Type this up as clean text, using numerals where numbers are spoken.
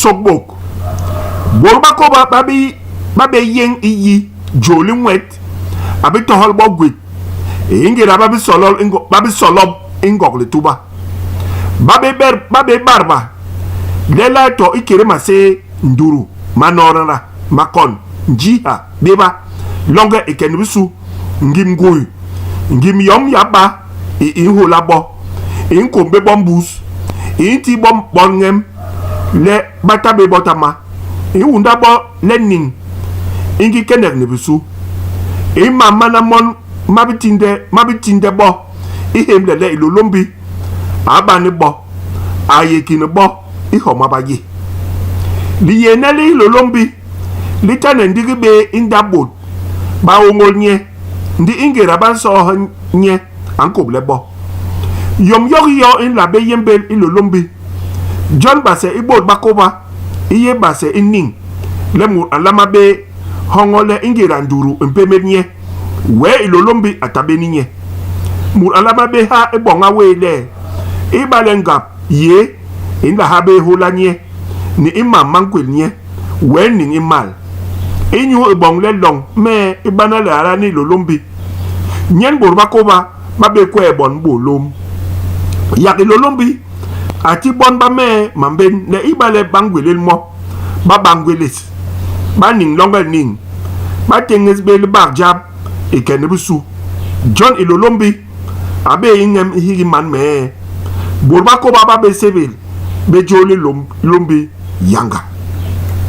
sokbok borba ko babe yen iyi jolin wet abi tohol bogwit ingira babi solob ingokle tuba babe barba lela to ikere mase nduru manorara makon njiha beba longa ikenibisu ngim goy ngim yom yaba ihola bo inkombe bombus inti bom bongem le batabe botama iwunda bo lenin ingi kenek nibisu imama na mon mabitinde bo ihem lele ilolombi abani bo ayekini bo ihomabaye liye nele ilolombi litane ndigibe indabot ba ongol nye ndi ingera ban so nye ankoble bo yom yo in labe yembel ilolombi John base ibot bakoba iye base ining lemur alama be hongole ingera nduru mpemenye we ilolombi atabeninye mur alama be ha ebonga wele ibalengap ye inda habe holanye ni imam mankwelnye we ning imal inyu ebong le long me ibana le ara ni ilolombi nyen borba koba mabe ko ebon bolom yak ilolombi ati bon ba me mamben ne ibale bangwelel mo ba bangweles ba ning longa ning ba tenges bel barjab ikenebusu John ilolombi abe ingem higi man me borba ko baba be sevel be joli lombi yanga